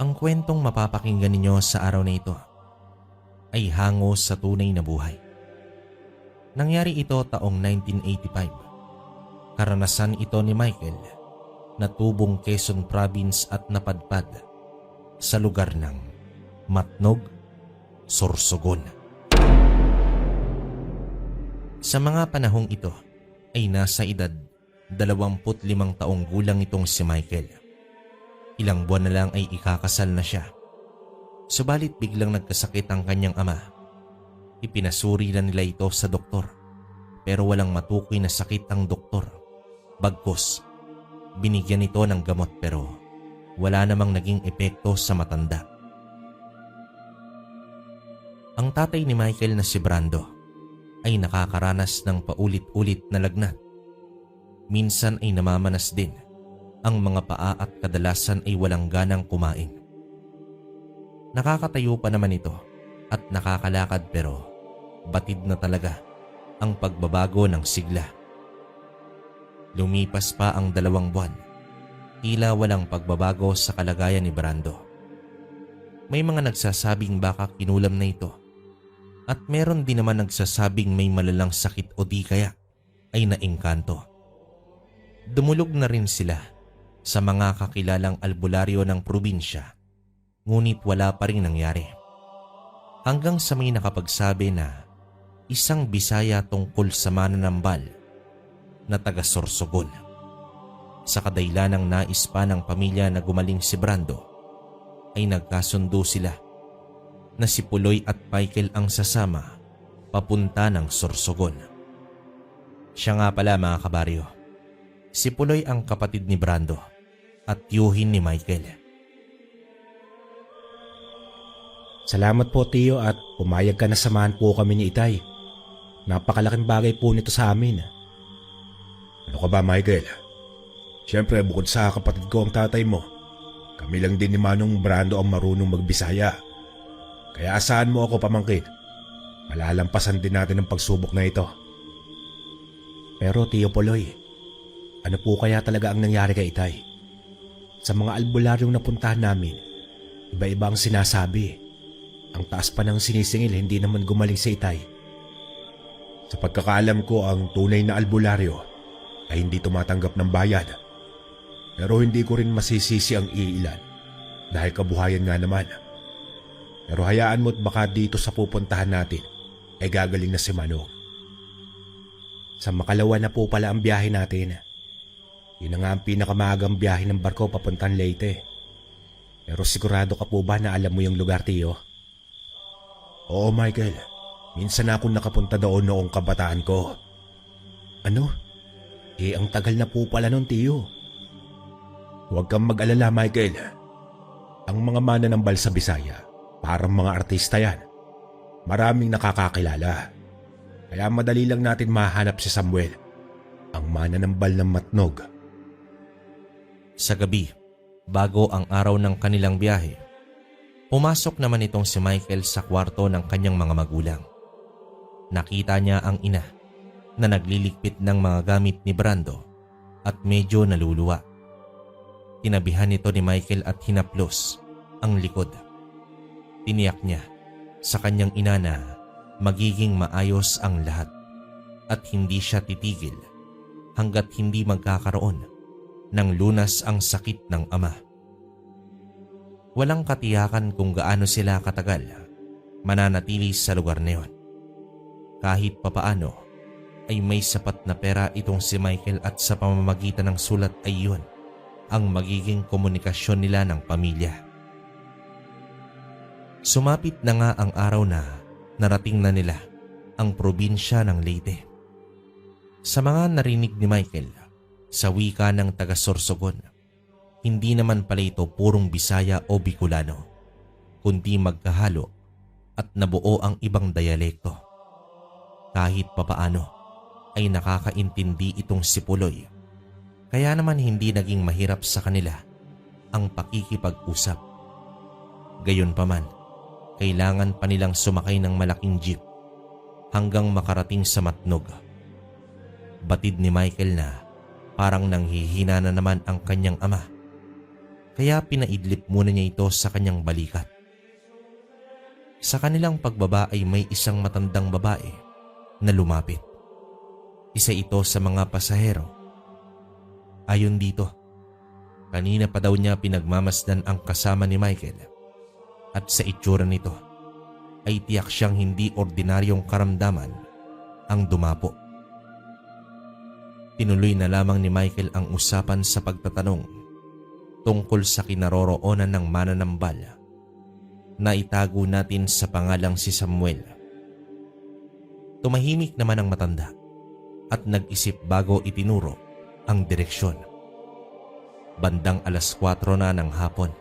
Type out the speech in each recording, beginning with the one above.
Ang kwentong mapapakinggan ninyo sa araw na ito ay hango sa tunay na buhay. Nangyari ito taong 1985. Karanasan ito ni Michael na tubong Quezon Province at napadpad sa lugar ng Matnog, Sorsogon. Sa mga panahong ito ay nasa edad 25 taong gulang itong si Michael. Ilang buwan na lang ay ikakasal na siya. Subalit biglang nagkasakit ang kanyang ama. Ipinasuri na nila ito sa doktor pero walang matukoy na sakit ang doktor. Bagkus, binigyan ito ng gamot pero wala namang naging epekto sa matanda. Ang tatay ni Michael na si Brando ay nakakaranas ng paulit-ulit na lagnat. Minsan ay namamanas din ang mga paa at kadalasan ay walang ganang kumain. Nakakatayo pa naman ito at nakakalakad pero batid na talaga ang pagbabago ng sigla. Lumipas pa ang 2 buwan, tila walang pagbabago sa kalagayan ni Brando. May mga nagsasabing baka kinulam na ito at meron din naman nagsasabing may malalang sakit o di kaya ay naengkanto. Dumulog na rin sila sa mga kakilalang albularyo ng probinsya, ngunit wala pa rin nangyari. Hanggang sa may nakapagsabi na isang Bisaya tungkol sa mananambal na taga Sorsogon. Sa kadailanang nais pa ng pamilya na gumaling si Brando, ay nagkasundo sila na si Puloy at Michael ang sasama papunta ng Sorsogon. Siya nga pala mga kabaryo, si Puloy ang kapatid ni Brando at tiyuhin ni Michael. Salamat po Tiyo at pumayag ka na samahan po kami ni Itay. Napakalaking bagay po nito sa amin. Ano ka ba Michael? Siyempre bukod sa kapatid ko ang tatay mo, kami lang din ni Manong Brando ang marunong magbisaya. Kaya asahan mo ako pamangkin. Malalampasan din natin ang pagsubok na ito. Pero Tiyo Puloy, ano po kaya talaga ang nangyari kay Itay? Sa mga albularyong napuntahan namin, iba-iba ang sinasabi. Ang taas pa ng sinisingil, hindi naman gumaling si Itay. Sa pagkakaalam ko, ang tunay na albularyo ay hindi tumatanggap ng bayad. Pero hindi ko rin masisisi ang iilan dahil kabuhayan nga naman. Pero hayaan mo't baka dito sa pupuntahan natin ay gagaling na si Manong. Sa Makalawa na po pala ang biyahe natin. Yun na nga ang pinakamaagang biyahe ng barko papuntang Leyte. Pero sigurado ka po ba na alam mo yung lugar, Tiyo? Oo Michael, minsan na akong nakapunta doon noong kabataan ko. Ano? Ang tagal na po pala nun, Tiyo. Huwag kang mag-alala Michael. Ang mga mananambal sa Bisaya, parang mga artista yan. Maraming nakakakilala. Kaya madali lang natin mahanap si Samuel, ang mananambal ng Matnog. Sa gabi, bago ang araw ng kanilang biyahe, pumasok naman itong si Michael sa kwarto ng kanyang mga magulang. Nakita niya ang ina na nagliligpit ng mga gamit ni Brando at medyo naluluwa. Tinabihan nito ni Michael at hinaplos ang likod. Tiniyak niya sa kanyang ina na magiging maayos ang lahat at hindi siya titigil hanggat hindi magkakaroon ng lunas ang sakit ng ama. Walang katiyakan kung gaano sila katagal mananatili sa lugar na yon. Kahit papaano ay may sapat na pera itong si Michael at sa pamamagitan ng sulat ay yun ang magiging komunikasyon nila ng pamilya. Sumapit na nga ang araw na narating na nila ang probinsya ng Leyte. Sa mga narinig ni Michael sa wika ng taga Sorsogon, hindi naman pala ito purong Bisaya o Bicolano, kundi magkahalo at nabuo ang ibang diyalekto. Kahit papaano ay nakakaintindi itong si Puloy, kaya naman hindi naging mahirap sa kanila ang pakikipag-usap. Gayunpaman, kailangan pa nilang sumakay ng malaking jeep hanggang makarating sa Matnog. Batid ni Michael na parang nanghihina na naman ang kanyang ama. kaya pinaidlip muna niya ito sa kanyang balikat. Sa kanilang pagbaba ay may isang matandang babae na lumapit. Isa ito sa mga pasahero. Ayon dito, kanina pa daw niya pinagmamasdan ang kasama ni Michael at sa itsura nito ay tiyak siyang hindi ordinaryong karamdaman ang dumapo. Tinuloy na lamang ni Michael ang usapan sa pagtatanong tungkol sa kinaroroonan ng mananambal na itago natin sa pangalang si Samuel. Tumahimik naman ang matanda at nag-isip bago itinuro ang direksyon. Bandang 4:00 na ng hapon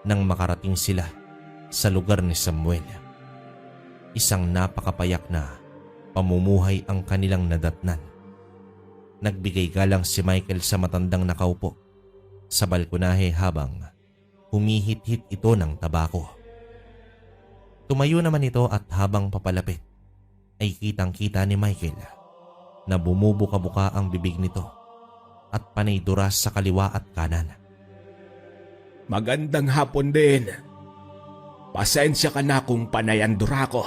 nang makarating sila sa lugar ni Samuel. Isang napakapayak na pamumuhay ang kanilang nadatnan. Nagbigay galang si Michael sa matandang nakaupo sa balkonahe habang humihit-hit ito ng tabako. Tumayo naman ito at habang papalapit ay kitang-kita ni Michael na bumubuka-buka ang bibig nito at panay duras sa kaliwa at kanan. Magandang hapon din. Pasensya ka na kung panayan dura ko.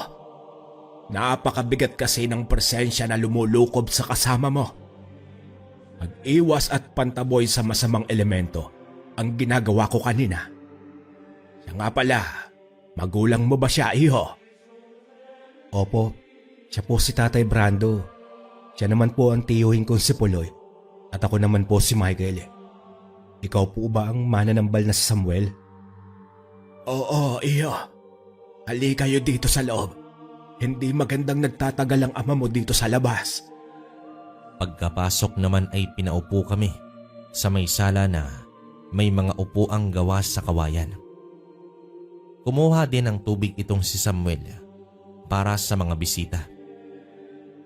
Napakabigat kasi ng presensya na lumulukob sa kasama mo. Mag-iwas at pantaboy sa masamang elemento ang ginagawa ko kanina. Siya nga pala, magulang mo ba siya, iho? Opo, siya po si Tatay Brando. Siya naman po ang tiyuhin kong si Puloy at ako naman po si Michael. Ikaw po ba ang mananambal na si Samuel? Oo, iho. Hali kayo dito sa loob. Hindi magandang nagtatagal ang ama mo dito sa labas. Pagkapasok naman ay pinaupo kami sa may sala na may mga upuang gawa sa kawayan. Kumuha din ng tubig itong si Samuel para sa mga bisita.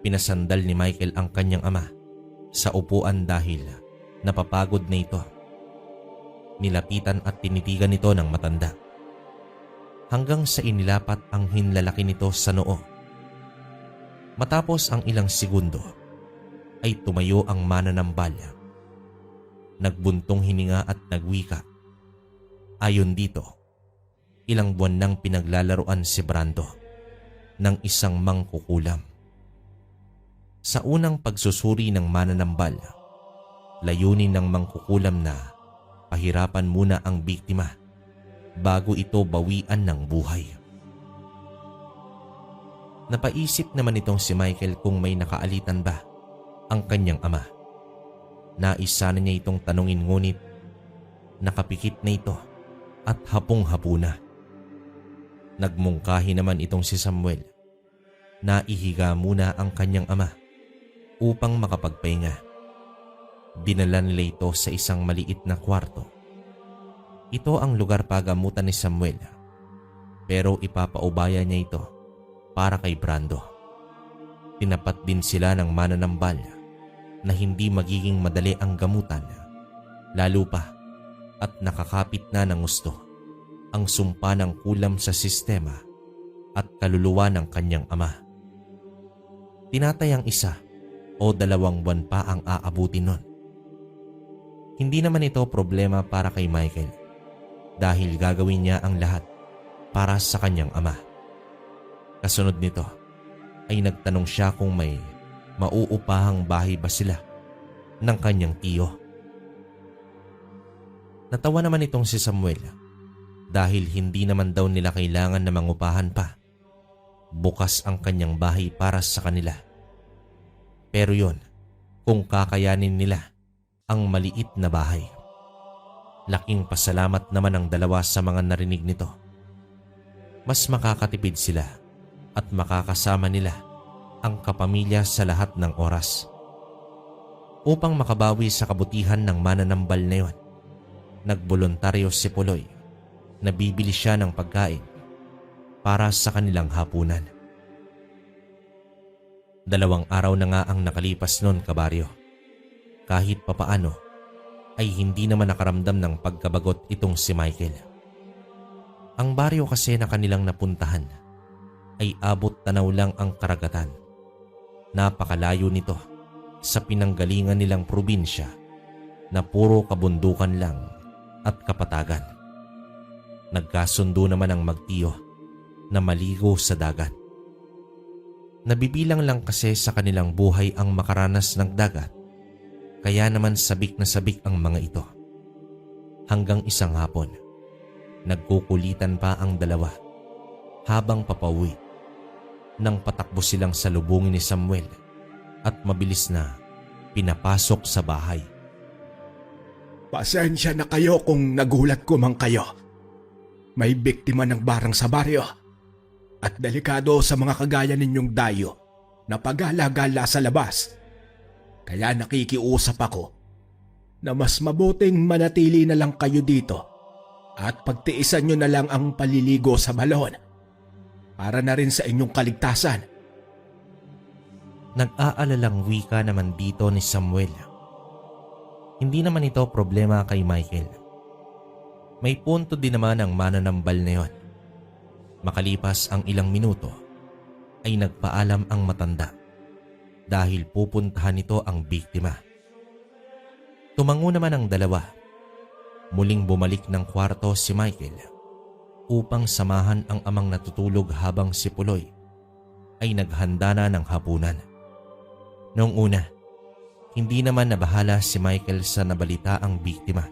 Pinasandal ni Michael ang kanyang ama sa upuan dahil napapagod na ito. Nilapitan at tinitigan ito ng matanda hanggang sa inilapat ang hinlalaki nito sa noo. Matapos ang ilang segundo ay tumayo ang mananambal. Nagbuntong hininga at nagwika. Ayon dito, ilang buwan nang pinaglalaruan si Brando ng isang mangkukulam. Sa unang pagsusuri ng mananambal, layunin ng mangkukulam na pahirapan muna ang biktima bago ito bawian ng buhay. Napaisip naman itong si Michael kung may nakaalitan ba ang kanyang ama. Nais sana niya itong tanungin ngunit nakapikit na ito at hapong-hapo na. Nagmungkahi naman itong si Samuel na ihiga muna ang kanyang ama upang makapagpahinga. Dinala nila ito sa isang maliit na kwarto. Ito ang lugar pagamutan ni Samuel, pero ipapaubaya niya ito para kay Brando. Tinapat din sila ng mananambal na hindi magiging madali ang gamutan, lalo pa at nakakapit na ng gusto ang sumpa ng kulam sa sistema at kaluluwa ng kanyang ama. Tinatayang 1 o 2 buwan pa ang aabutin nun. Hindi naman ito problema para kay Michael dahil gagawin niya ang lahat para sa kanyang ama. Kasunod nito ay nagtanong siya kung may mauupahang bahay ba sila ng kanyang tiyo. Natawa naman itong si Samuel dahil hindi naman daw nila kailangan na mangupahan pa. Bukas ang kanyang bahay para sa kanila. Pero yon, kung kakayanin nila ang maliit na bahay. Laking pasalamat naman ang dalawa sa mga narinig nito. Mas makakatipid sila at makakasama nila ang kapamilya sa lahat ng oras. Upang makabawi sa kabutihan ng mananambal na yon, nagboluntaryo si Puloy na bibili siya ng pagkain para sa kanilang hapunan. 2 araw na nga ang nakalipas noon, kabaryo. Kahit papaano ay hindi naman nakaramdam ng pagkabagot itong si Michael. Ang baryo kasi na kanilang napuntahan ay abot tanaw lang ang karagatan. Napakalayo nito sa pinanggalingan nilang probinsya na puro kabundukan lang at kapatagan. Nagkasundo naman ang magtiyo na maligo sa dagat. Nabibilang lang kasi sa kanilang buhay ang makaranas ng dagat, kaya naman sabik na sabik ang mga ito. Hanggang isang hapon, nagkukulitan pa ang dalawa habang papauwi nang patakbo silang salubungin ni Samuel at mabilis na pinapasok sa bahay. Pasensya na kayo kung nagulat ko man kayo. May biktima ng barang sa baryo at delikado sa mga kagaya ninyong dayo na pagala-gala sa labas. Kaya nakikiusap ako na mas mabuting manatili na lang kayo dito at pagtiisan nyo na lang ang paliligo sa balon para na rin sa inyong kaligtasan. Nag-aalalang wika naman dito ni Samuel. Hindi naman ito problema kay Michael. May punto din naman ang mananambal na yon. Makalipas ang ilang minuto ay nagpaalam ang matanda dahil pupuntahan nito ang biktima. Tumango naman ang dalawa. Muling bumalik ng kwarto si Michael upang samahan ang amang natutulog habang si Puloy ay naghanda na ng hapunan. Noong una, hindi naman nabahala si Michael sa nabalita ang biktima.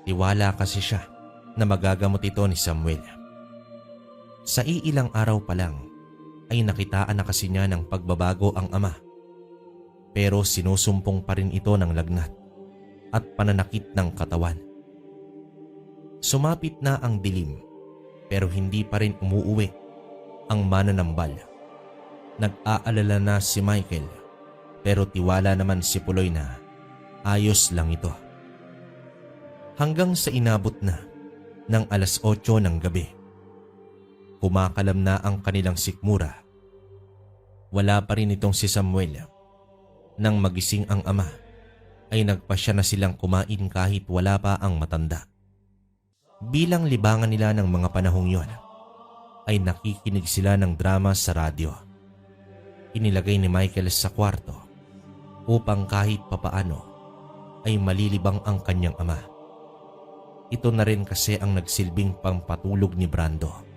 Tiwala kasi siya na magagamot ito ni Samuel. Sa iilang araw pa lang ay nakitaan na kasi niya ng pagbabago ang ama. Pero sinusumpong pa rin ito ng lagnat at pananakit ng katawan. Sumapit na ang dilim pero hindi pa rin umuuwi ang mananambal. Nag-aalala na si Michael pero tiwala naman si Puloy na ayos lang ito. Hanggang sa inabot na ng 8:00 ng gabi. Kumakalam na ang kanilang sikmura. Wala pa rin itong si Samuel. Nang magising ang ama, ay nagpasya na silang kumain kahit wala pa ang matanda. Bilang libangan nila ng mga panahong yon, ay nakikinig sila ng drama sa radyo. Inilagay ni Michael sa kwarto upang kahit papaano ay malilibang ang kanyang ama. Ito na rin kasi ang nagsilbing pampatulog ni Brando.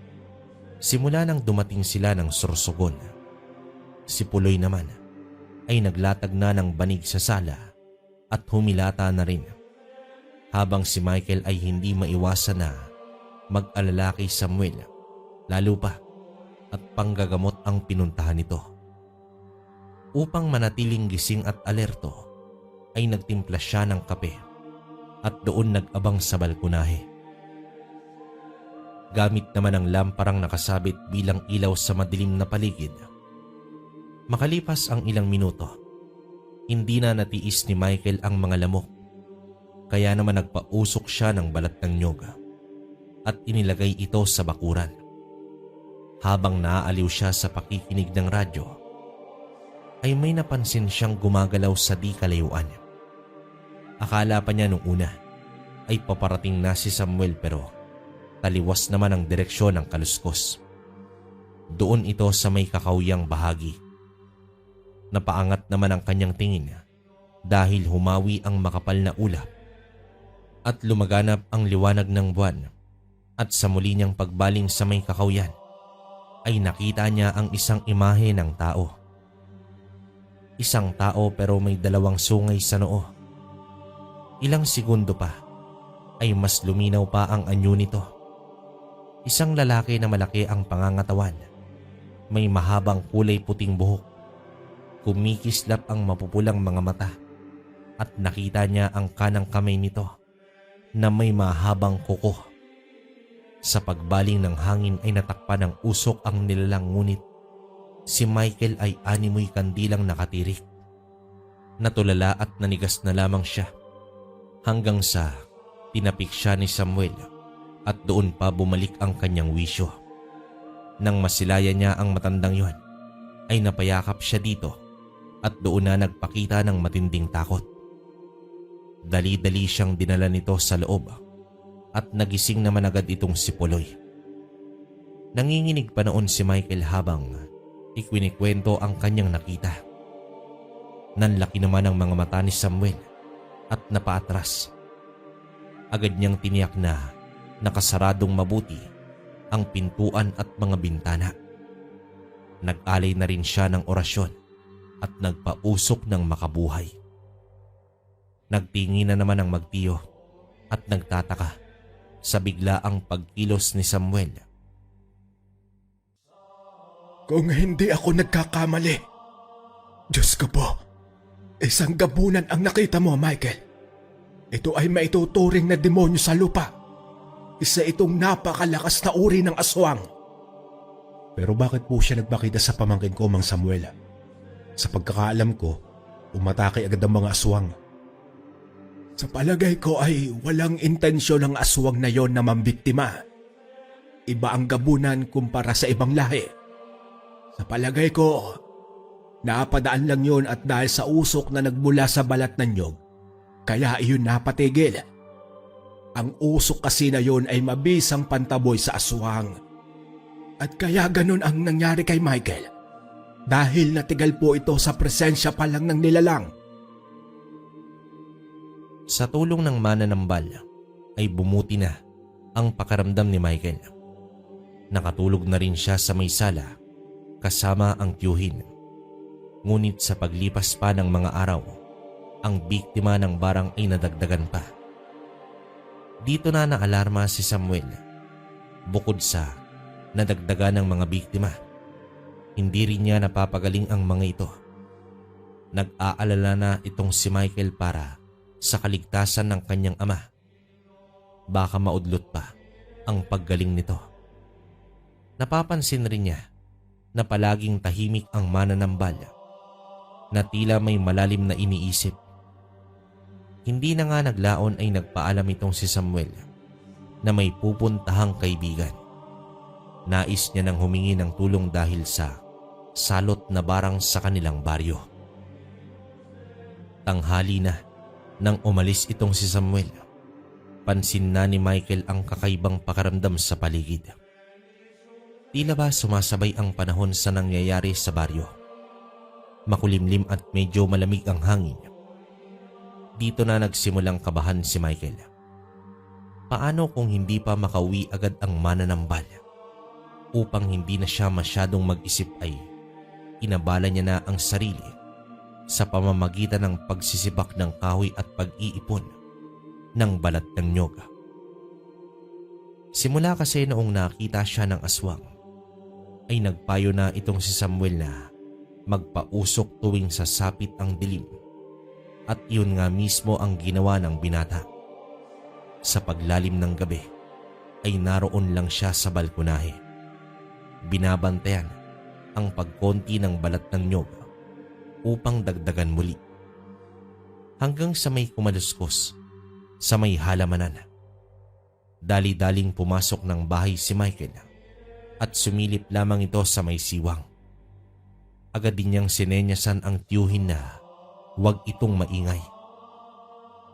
Simula nang dumating sila ng Sorsogon, si Puloy naman ay naglatag na ng banig sa sala at humilata na rin. Habang si Michael ay hindi maiwasan na mag-alala kay Samuel, lalo pa at panggagamot ang pinuntahan nito. Upang manatiling gising at alerto, ay nagtimpla siya ng kape at doon nag-abang sa balkonahe. Gamit naman ang lamparang nakasabit bilang ilaw sa madilim na paligid. Makalipas ang ilang minuto, hindi na natiis ni Michael ang mga lamok. Kaya naman nagpausok siya ng balat ng nyog at inilagay ito sa bakuran. Habang naaaliw siya sa pakikinig ng radyo, ay may napansin siyang gumagalaw sa di kalayuan. Akala pa niya nung una ay paparating na si Samuel pero taliwas naman ang direksyon ng kaluskos. Doon ito sa may kakawyang bahagi. Napaangat naman ang kanyang tingin dahil humawi ang makapal na ulap at lumaganap ang liwanag ng buwan, at sa muli niyang pagbaling sa may kakawyan ay nakita niya ang isang imahe ng tao. Isang tao pero may dalawang sungay sa noo. Ilang segundo pa ay mas luminaw pa ang anyo nito. Isang lalaki na malaki ang pangangatawan, may mahabang kulay puting buhok. Kumikislap ang mapupulang mga mata at nakita niya ang kanang kamay nito na may mahabang kuko. Sa pagbaling ng hangin ay natakpan ng usok ang nilalang, ngunit si Michael ay animoy kandilang nakatirik. Natulala at nanigas na lamang siya hanggang sa tinapik siya ni Samuel at doon pa bumalik ang kanyang wisyo. Nang masilayan niya ang matandang yon, ay napayakap siya dito at doon na nagpakita ng matinding takot. Dali-dali siyang dinala nito sa loob at nagising naman agad itong si Puloy. Nanginginig pa noon si Michael habang ikwinikwento ang kanyang nakita. Nanlaki naman ang mga mata ni Samuel at napaatras. Agad niyang tiniyak na nakasaradong mabuti ang pintuan at mga bintana. Nag-alay na rin siya ng orasyon at nagpausok ng makabuhay. Nagtingi na naman ang magtiyo at nagtataka sa biglaang pagkilos ni Samuel. Kung hindi ako nagkakamali, Diyos ko po, isang gabunan ang nakita mo, Michael. Ito ay maituturing na demonyo sa lupa. Isa itong napakalakas na uri ng aswang. Pero bakit po siya nagpakita sa pamangkin ko, Mang Samuel? Sa pagkakaalam ko, umatake agad ang mga aswang. Sa palagay ko ay walang intensyon ng aswang na yon na mambiktima. Iba ang gabunan kumpara sa ibang lahi. Sa palagay ko, napadaan lang yon at dahil sa usok na nagmula sa balat ng nyog, kaya iyon napatigil. Ang usok kasi na yon ay mabisang pantaboy sa aswang. At kaya ganun ang nangyari kay Michael. Dahil natigal po ito sa presensya pa lang ng nilalang. Sa tulong ng mananambal ay bumuti na ang pakaramdam ni Michael. Nakatulog na rin siya sa may sala kasama ang tiyuhin. Ngunit sa paglipas pa ng mga araw, ang biktima ng barang ay nadagdagan pa. Dito na naalarma si Samuel. Bukod sa nadagdagan ng mga biktima, hindi rin niya napapagaling ang mga ito. Nag-aalala na itong si Michael para sa kaligtasan ng kanyang ama. Baka maudlot pa ang paggaling nito. Napapansin rin niya na palaging tahimik ang mananambal, na tila may malalim na iniisip. Hindi na nga naglaon ay nagpaalam itong si Samuel na may pupuntahang kaibigan. Nais niya nang humingi ng tulong dahil sa salot na barang sa kanilang baryo. Tanghali na nang umalis itong si Samuel. Pansin na ni Michael ang kakaibang pakaramdam sa paligid. Tila ba sumasabay ang panahon sa nangyayari sa baryo? Makulimlim at medyo malamig ang hangin. Dito na nagsimulang kabahan si Michael. Paano kung hindi pa makauwi agad ang mananambal? Upang hindi na siya masyadong mag-isip ay inabala niya na ang sarili sa pamamagitan ng pagsisibak ng kahoy at pag-iipon ng balat ng nyog. Simula kasi noong nakita siya ng aswang, ay nagpayo na itong si Samuel na magpausok tuwing sasapit ang dilim, at iyon nga mismo ang ginawa ng binata. Sa paglalim ng gabi ay naroon lang siya sa balkonahe. Binabantayan ang pagkonti ng balat ng nyog upang dagdagan muli. Hanggang sa may kumaluskos sa may halamanan. Dali-daling pumasok ng bahay si Michael at sumilip lamang ito sa may siwang. Agad din niyang sinenyasan ang tiyuhin na huwag itong maingay.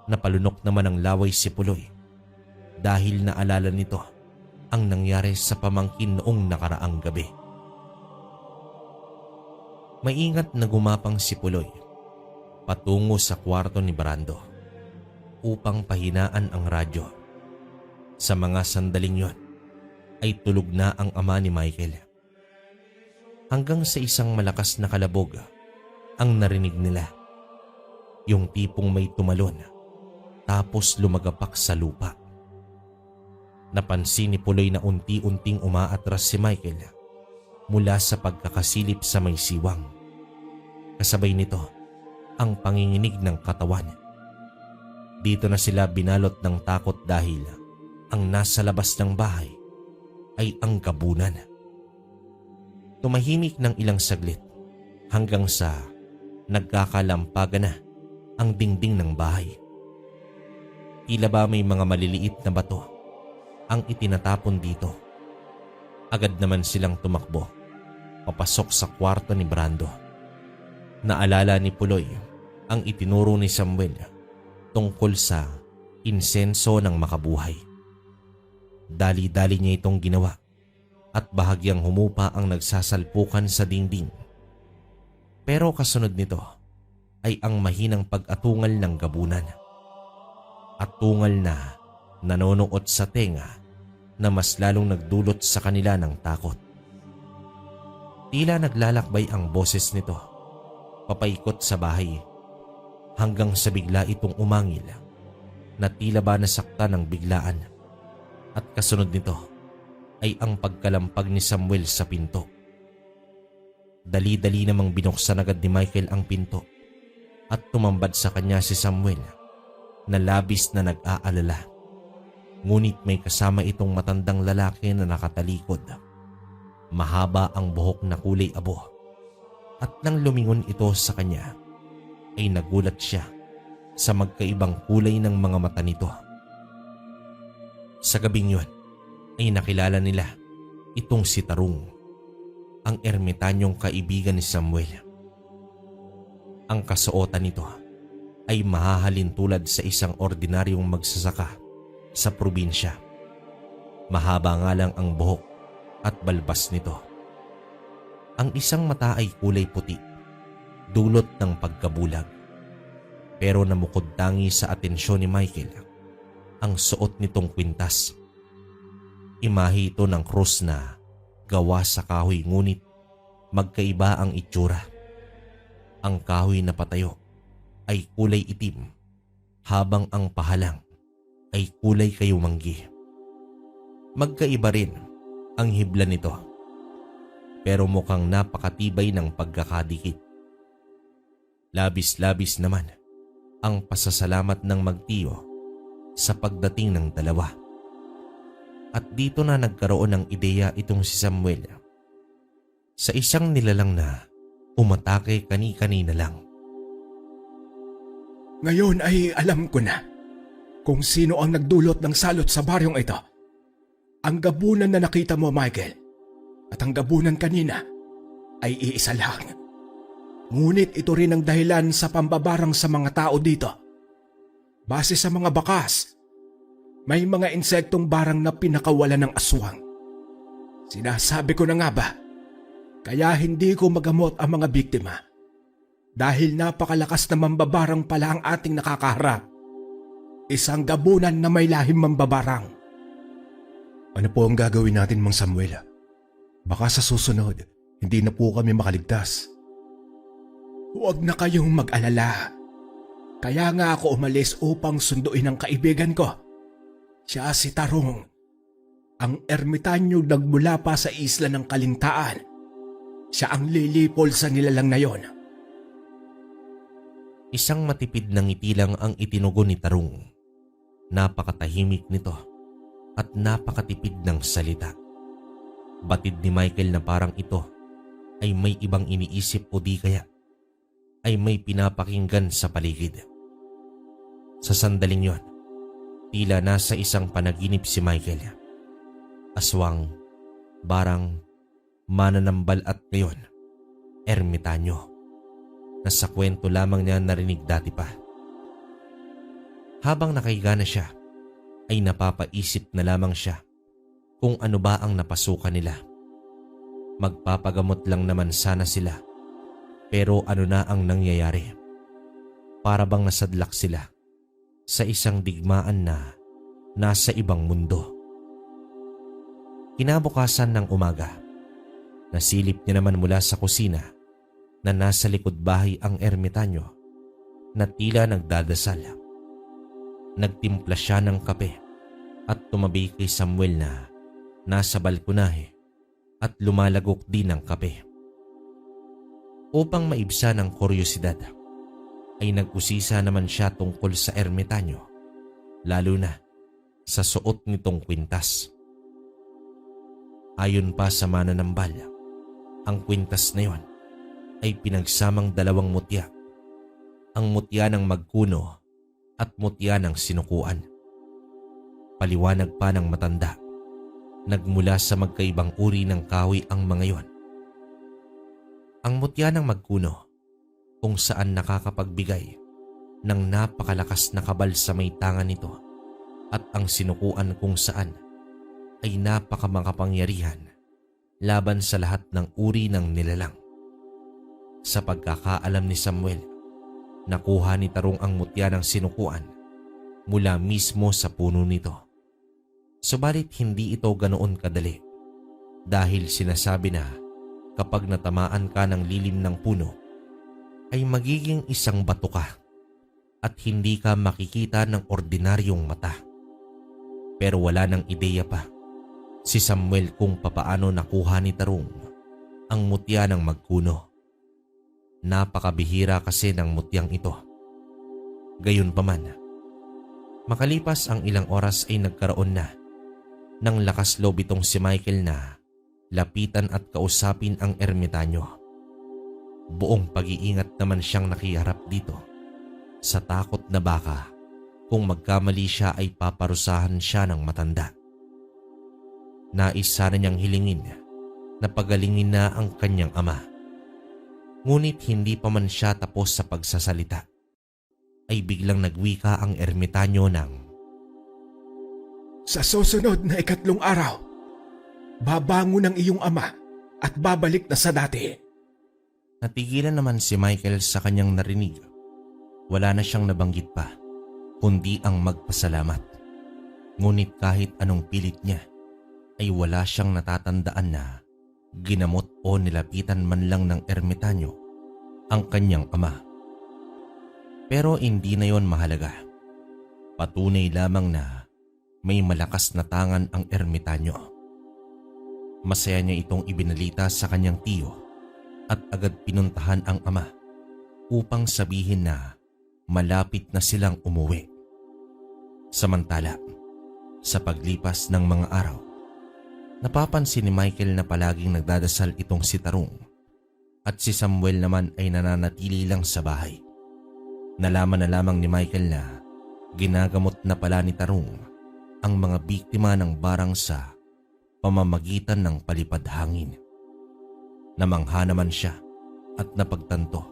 Napalunok naman ang laway si Puloy dahil naalala nito ang nangyari sa pamangkin noong nakaraang gabi. Maingat na gumapang si Puloy patungo sa kwarto ni Brando upang pahinaan ang radyo. Sa mga sandaling yon ay tulog na ang ama ni Michael. Hanggang sa isang malakas na kalabog ang narinig nila. Yung tipong may tumalon tapos lumagapak sa lupa. Napansin ni Puloy na unti-unting umaatras si Michael mula sa pagkakasilip sa may siwang. Kasabay nito ang panginginig ng katawan. Dito na sila binalot ng takot dahil ang nasa labas ng bahay ay ang gabunan. Tumahimik ng ilang saglit hanggang sa nagkakalampagan na ang dingding ng bahay. Tila ba may mga maliliit na bato ang itinatapon dito. Agad naman silang tumakbo papasok sa kwarto ni Brando. Naalala ni Puloy ang itinuro ni Samuel tungkol sa insenso ng makabuhay. Dali-dali niya itong ginawa at bahagyang humupa ang nagsasalpukan sa dingding. Pero kasunod nito ay ang mahinang pag-atungal ng gabunan. Atungal na nanonuot sa tenga na mas lalong nagdulot sa kanila ng takot. Tila naglalakbay ang boses nito, papaikot sa bahay, hanggang sa bigla itong umangil na tila ba nasakta ng biglaan, at kasunod nito ay ang pagkalampag ni Samuel sa pinto. Dali-dali namang binuksan agad ni Michael ang pinto at tumambad sa kanya si Samuel na labis na nag-aalala. Ngunit may kasama itong matandang lalaki na nakatalikod. Mahaba ang buhok na kulay abo, at nang lumingon ito sa kanya ay nagulat siya sa magkaibang kulay ng mga mata nito. Sa gabing yun ay nakilala nila itong si Tarong, ang ermitanyong kaibigan ni Samuel. Ang kasuotan nito ay mahahalin tulad sa isang ordinaryong magsasaka sa probinsya. Mahaba nga lang ang buhok at balbas nito. Ang isang mata ay kulay puti, dulot ng pagkabulag. Pero namukod tangi sa atensyon ni Michael ang suot nitong kwintas. Imahe ito ng krus na gawa sa kahoy, ngunit magkaiba ang itsura. Ang kahoy na patayo ay kulay itim, habang ang pahalang ay kulay kayumanggi. Magkaiba rin ang hibla nito, pero mukhang napakatibay ng pagkakadikit. Labis-labis naman ang pasasalamat ng magtiyo sa pagdating ng dalawa. At dito na nagkaroon ng ideya itong si Samuel sa isang nilalang na umatake kani-kanina lang. Ngayon ay alam ko na kung sino ang nagdulot ng salot sa baryong ito. Ang gabunan na nakita mo, Michael, at ang gabunan kanina ay iisa lang. Ngunit ito rin ang dahilan sa pambabarang sa mga tao dito. Base sa mga bakas, may mga insektong barang na pinakawalan ng aswang. Sinasabi ko na nga ba, kaya hindi ko magamot ang mga biktima. Dahil napakalakas na mambabarang pala ang ating nakakaharap. Isang gabunan na may lahim mambabarang. Ano po ang gagawin natin, Mang Samuel? Baka sa susunod, hindi na po kami makaligtas. Huwag na kayong mag-alala. Kaya nga ako umalis upang sunduin ang kaibigan ko. Siya si Tarong, ang ermitanyong nagmula pa sa isla ng Kalintaan. Siya ang lilipol sa nilalang na yon. Isang matipid na ngiti lang ang itinugon ni Tarong. Napakatahimik nito at napakatipid ng salita. Batid ni Michael na parang ito ay may ibang iniisip o di kaya ay may pinapakinggan sa paligid. Sa sandaling yon, tila nasa isang panaginip si Michael. Aswang, barang, mananambal at ngayon, ermitanyo, na sa kwento lamang niya narinig dati pa. Habang nakahiga na siya, ay napapaisip na lamang siya kung ano ba ang napasukan nila. Magpapagamot lang naman sana sila, pero ano na ang nangyayari? Para bang nasadlak sila sa isang digmaan na nasa ibang mundo. Kinabukasan ng umaga, nasilip niya naman mula sa kusina na nasa likod bahay ang ermitanyo na tila nagdadasal. Nagtimpla siya ng kape at tumabi kay Samuel na nasa balkonahe at lumalagok din ng kape. Upang maibsa ng kuryosidad, ay nag-usisa naman siya tungkol sa ermitanyo, lalo na sa suot nitong kwintas. Ayon pa sa mananambal, ang kwintas na yon ay pinagsamang dalawang mutya, ang mutya ng magkuno at mutya ng sinukuan. Paliwanag pa ng matanda, nagmula sa magkaibang uri ng kahoy ang mga yon. Ang mutya ng magkuno, kung saan nakakapagbigay ng napakalakas na kabal sa may tangan nito, at ang sinukuan kung saan ay napakamakapangyarihan laban sa lahat ng uri ng nilalang. Sa pagkakaalam ni Samuel, nakuha ni Tarong ang mutya ng sinukuan mula mismo sa puno nito. Subalit hindi ito ganoon kadali dahil sinasabi na kapag natamaan ka ng lilim ng puno ay magiging isang bato ka at hindi ka makikita ng ordinaryong mata. Pero wala nang ideya pa si Samuel kung papaano nakuha ni Tarong ang mutya ng magkuno. Napakabihira kasi ng mutyang ito. Gayunpaman, makalipas ang ilang oras ay nagkaroon na ng lakas loob itong si Michael na lapitan at kausapin ang ermitanyo. Buong pag-iingat naman siyang nakiharap dito sa takot na baka kung magkamali siya ay paparusahan siya ng matanda. Nais sana niyang hilingin na pagalingin na ang kanyang ama. Ngunit hindi pa man siya tapos sa pagsasalita ay biglang nagwika ang ermitanyo ng, Sa susunod na 3 araw, babangon ang iyong ama at babalik na sa dati. Natigilan naman si Michael sa kanyang narinig. Wala na siyang nabanggit pa, kundi ang magpasalamat. Ngunit kahit anong pilit niya, ay wala siyang natatandaan na ginamot o nilapitan man lang ng ermitanyo ang kanyang ama. Pero hindi na yon mahalaga. Patunay lamang na may malakas na tangan ang ermitanyo. Masaya niya itong ibinalita sa kanyang tiyo at agad pinuntahan ang ama upang sabihin na malapit na silang umuwi. Samantala, sa paglipas ng mga araw, napapansin ni Michael na palaging nagdadasal itong si Tarong at si Samuel naman ay nananatili lang sa bahay. Nalaman na lamang ni Michael na ginagamot na pala ni Tarong ang mga biktima ng barang sa pamamagitan ng palipad hangin. Namangha naman siya at napagtanto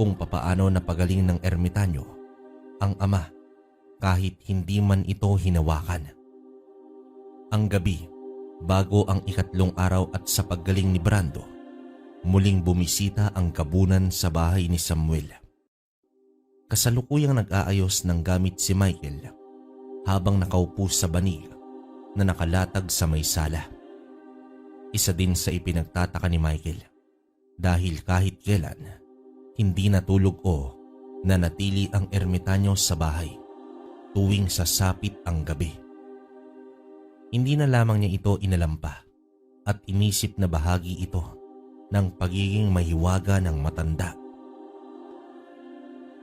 kung papaano napagaling ng ermitanyo ang ama kahit hindi man ito hinawakan. Ang gabi, bago ang 3 araw at sa paggaling ni Brando, muling bumisita ang kabunan sa bahay ni Samuel. Kasalukuyang nag-aayos ng gamit si Michael habang nakaupo sa banig na nakalatag sa may sala. Isa din sa ipinagtataka ni Michael dahil kahit kailan hindi natulog o nanatili ang ermitanyo sa bahay tuwing sasapit ang gabi. Hindi na lamang niya ito inalampa at inisip na bahagi ito ng pagiging mahiwaga ng matanda.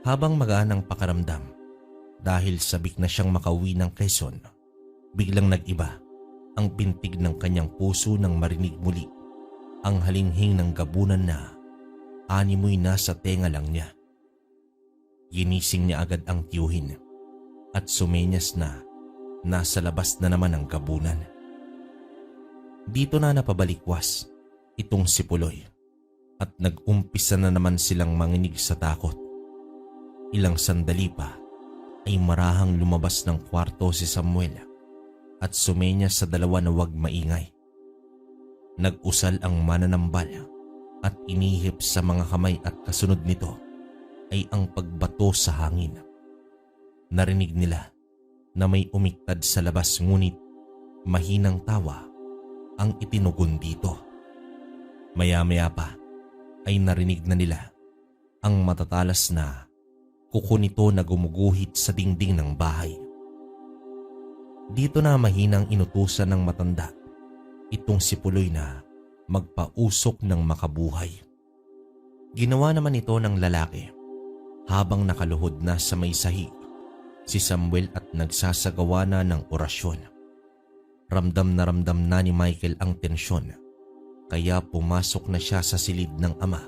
Habang magaan ang pakaramdam dahil sabik na siyang makauwi ng Quezon, biglang nag-iba ang bintig ng kanyang puso nang marinig muli ang halinghing ng gabunan na animoy nasa tenga lang niya. Ginising niya agad ang tiyuhin at sumenyas na nasa labas na naman ang gabunan. Dito na napabalikwas itong si Puloy at nag-umpisa na naman silang manginig sa takot. Ilang sandali pa ay marahang lumabas ng kwarto si Samuel at sumenyas sa dalawa na huwag maingay. Nag-usal ang mananambal at inihip sa mga kamay at kasunod nito ay ang pagbato sa hangin. Narinig nila na may umiktad sa labas ngunit mahinang tawa ang itinugon dito. Maya-maya pa ay narinig na nila ang matatalas na kuko nito na gumuguhit sa dingding ng bahay. Dito na mahinang inutusan ng matanda itong si Puloy na magpausok ng makabuhay. Ginawa naman ito ng lalaki habang nakaluhod na sa may sahig si Samuel at nagsasagawa na ng orasyon. Ramdam na ni Michael ang tensyon kaya pumasok na siya sa silid ng ama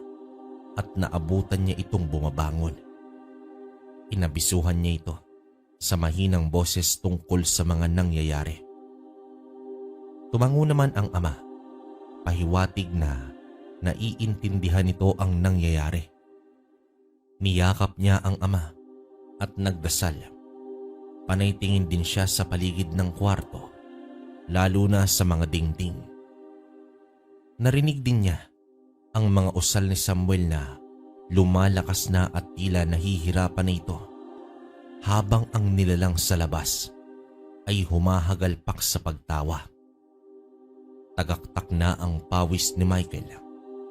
at naabutan niya itong bumabangon. Inabisuhan niya ito sa mahinang boses tungkol sa mga nangyayari. Tumango naman ang ama, pahiwatig na naiintindihan nito ang nangyayari. Niyakap niya ang ama at nagdasal. Panaytingin din siya sa paligid ng kwarto, lalo na sa mga dingding. Narinig din niya ang mga usal ni Samuel na lumalakas na at tila nahihirapan na ito habang ang nilalang sa labas ay humahagalpak sa pagtawa. Tagaktak na ang pawis ni Michael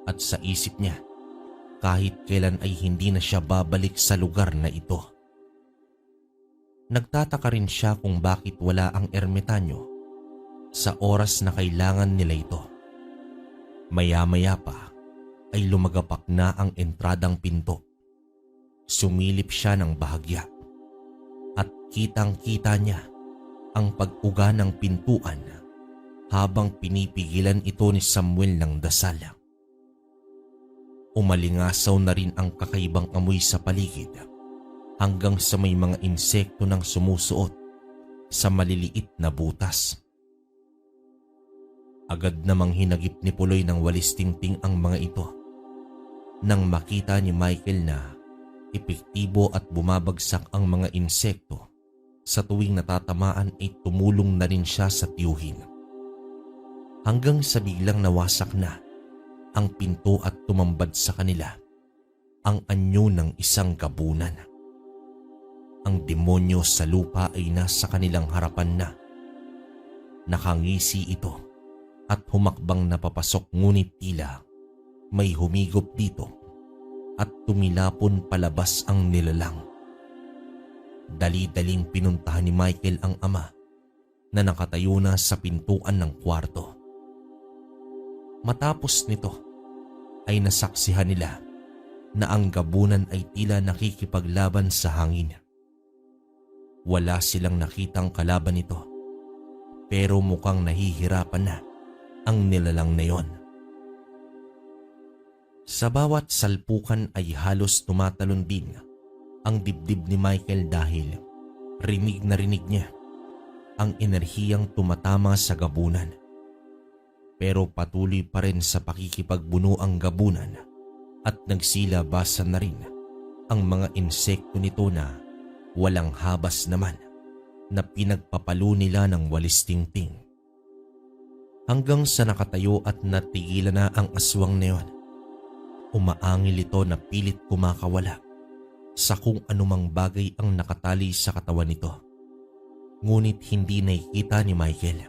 at sa isip niya kahit kailan ay hindi na siya babalik sa lugar na ito. Nagtataka rin siya kung bakit wala ang ermitanyo sa oras na kailangan nila ito. Maya-maya pa ay lumagapak na ang entradang pinto. Sumilip siya ng bahagya at kitang-kita niya ang pag-uga ng pintuan habang pinipigilan ito ni Samuel ng dasal. Umalingasaw na rin ang kakaibang amoy sa paligid hanggang sa may mga insekto nang sumusuot sa maliliit na butas. Agad namang hinagip ni Puloy ng walis tingting ang mga ito nang makita ni Michael na epektibo at bumabagsak ang mga insekto. Sa tuwing natatamaan ay tumulong na rin siya sa tiyuhin. Hanggang sa biglang nawasak na ang pinto at tumambad sa kanila ang anyo ng isang gabunan. Ang demonyo sa lupa ay nasa kanilang harapan na. Nakangisi ito at humakbang na papasok, ngunit tila may humigop dito at tumilapon palabas ang nilalang. Dali-daling pinuntahan ni Michael ang ama na nakatayo na sa pintuan ng kwarto. Matapos nito ay nasaksihan nila na ang gabunan ay tila nakikipaglaban sa hangin. Wala silang nakitang kalaban nito, pero mukhang nahihirapan na ang nilalang na yon. Sa bawat salpukan ay halos tumatalon din ang dibdib ni Michael dahil rinig na rinig niya ang enerhiyang tumatama sa gabunan. Pero patuloy pa rin sa pakikipagbuno ang gabunan at nagsilabasan na rin ang mga insekto nito na walang habas naman na pinagpapalo nila ng walis tingting. Hanggang sa nakatayo at natigilan na ang aswang na yon, umaangil ito na pilit kumakawala sa kung anumang bagay ang nakatali sa katawan nito. Ngunit hindi nakikita ni Michael.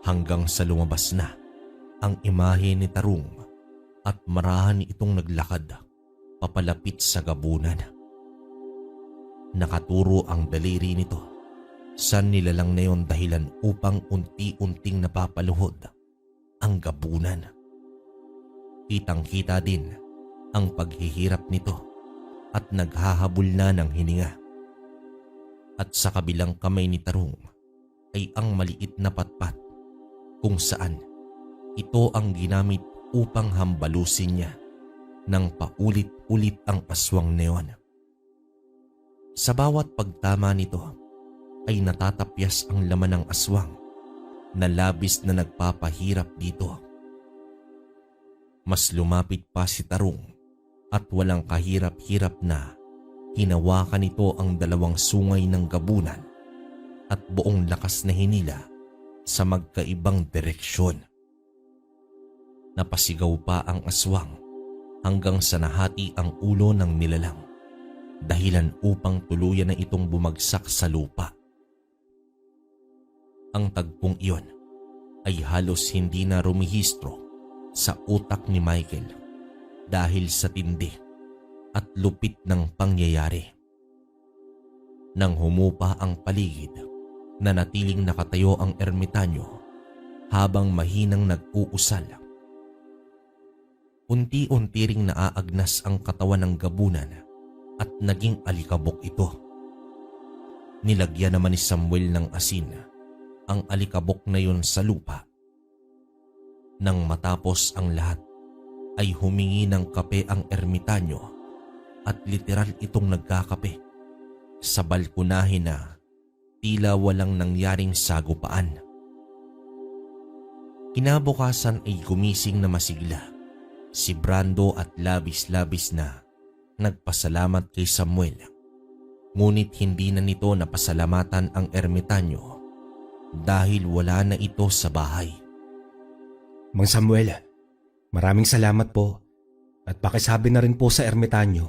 Hanggang sa lumabas na ang imahe ni Tarung at marahan itong naglakad papalapit sa gabunan. Nakaturo ang daliri nito sa nilalang na yon dahilan upang unti-unting napapaluhod ang gabunan. Kitang-kita din ang paghihirap nito at naghahabol na ng hininga. At sa kabilang kamay ni Tarung ay ang maliit na patpat kung saan ito ang ginamit upang hambalusin niya ng paulit-ulit ang aswang na yon. Sa bawat pagtama nito ay natatapyas ang laman ng aswang na labis na nagpapahirap dito. Mas lumapit pa si Tarung at walang kahirap-hirap na hinawakan nito ang dalawang sungay ng gabunan at buong lakas na hinila sa magkaibang direksyon. Napasigaw pa ang aswang hanggang sa nahati ang ulo ng nilalang, dahilan upang tuluyan na itong bumagsak sa lupa. Ang tagpong iyon ay halos hindi na rumihistro sa utak ni Michael dahil sa tindi at lupit ng pangyayari. Nang humupa ang paligid, nanatiling nakatayo ang ermitanyo habang mahinang nag-uusal. Unti-unti ring naaagnas ang katawan ng gabunan at naging alikabok ito. Nilagyan naman ni Samuel ng asin ang alikabok na yun sa lupa. Nang matapos ang lahat ay humingi ng kape ang ermitanyo at literal itong nagkakape sa balkonahe na tila walang nangyaring sagupaan. Kinabukasan ay gumising na masigla si Brando at labis-labis na nagpasalamat kay Samuel. Ngunit hindi na nito napasalamatan ang ermitanyo dahil wala na ito sa bahay. Mang Samuel, maraming salamat po at pakisabi na rin po sa ermitanyo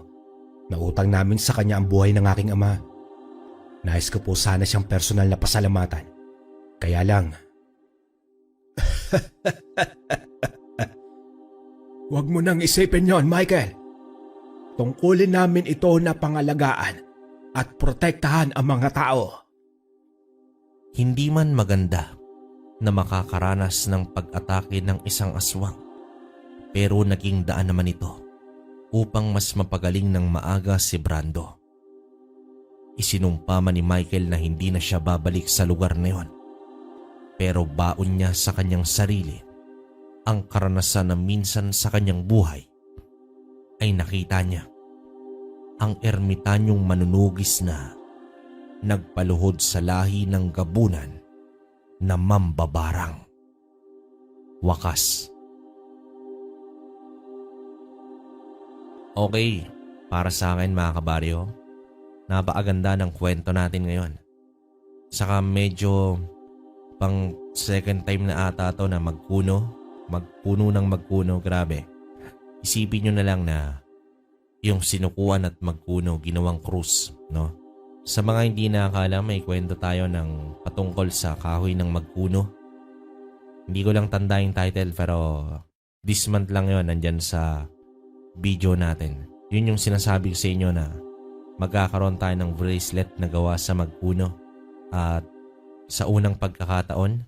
na utang namin sa kanya ang buhay ng aking ama. Nais ko po sana siyang personal na pasalamatan. Kaya lang, huwag mo nang isipin yon, Michael. Tungkulin namin ito na pangalagaan at protektahan ang mga tao. Hindi man maganda na makakaranas ng pag-atake ng isang aswang, pero naging daan naman ito upang mas mapagaling ng maaga si Brando. Isinumpa man ni Michael na hindi na siya babalik sa lugar na yon, pero baon niya sa kanyang sarili ang karanasan na minsan sa kanyang buhay ay nakita niya ang ermitanyong manunugis na nagpaluhod sa lahi ng gabunan na mambabarang. Wakas. Okay, para sa akin mga kabaryo, napakaganda ng kwento natin ngayon. Saka medyo pang second time na ata to na magpuno ng magkuno, grabe. Isipin nyo na lang na yung sinukuan at magkuno ginawang krus, no? Sa mga hindi nakakala, may kwento tayo ng patungkol sa kahoy ng magkuno. Hindi ko lang tanda yung title pero this month lang yon nandyan sa video natin. Yun yung sinasabi ko sa inyo na magkakaroon tayo ng bracelet na gawa sa magkuno. At sa unang pagkakataon,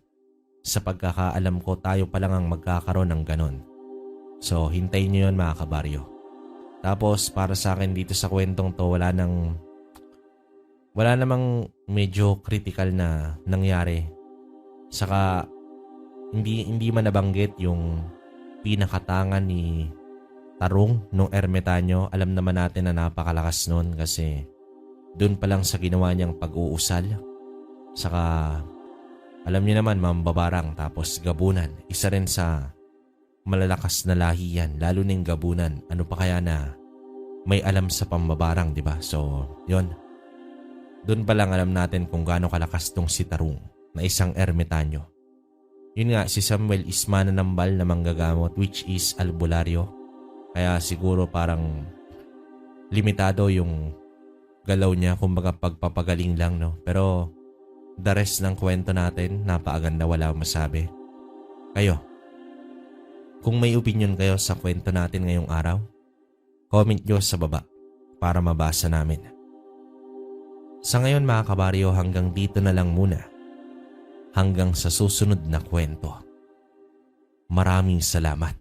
sa pagkakaalam ko, tayo pa lang ang magkakaroon ng ganon. So hintayin nyo yun mga kabaryo. Tapos para sa akin dito sa kwentong to, wala namang medyo critical na nangyari. Saka hindi man nabanggit yung pinakatangan ni Tarung nung ermitanyo. Alam naman natin na napakalakas nun kasi dun pa lang sa ginawa niyang pag-uusal. Saka alam niyo naman mambabarang tapos gabunan. Isa rin sa malalakas na lahi yan, lalo na yung gabunan. Ano pa kaya na may alam sa pambabarang, di ba? So, yon. Doon pa lang alam natin kung gaano kalakas tong si Tarung na isang ermitanyo. Yun nga, si Samuel is mananambal na manggagamot which is albularyo. Kaya siguro parang limitado yung galaw niya, kumbaga pagpapagaling lang, no? Pero the rest ng kwento natin, napakaganda, wala akong masabi. Kayo, kung may opinion kayo sa kwento natin ngayong araw, comment nyo sa baba para mabasa namin. Sa ngayon mga kabaryo, hanggang dito na lang muna. Hanggang sa susunod na kwento. Maraming salamat.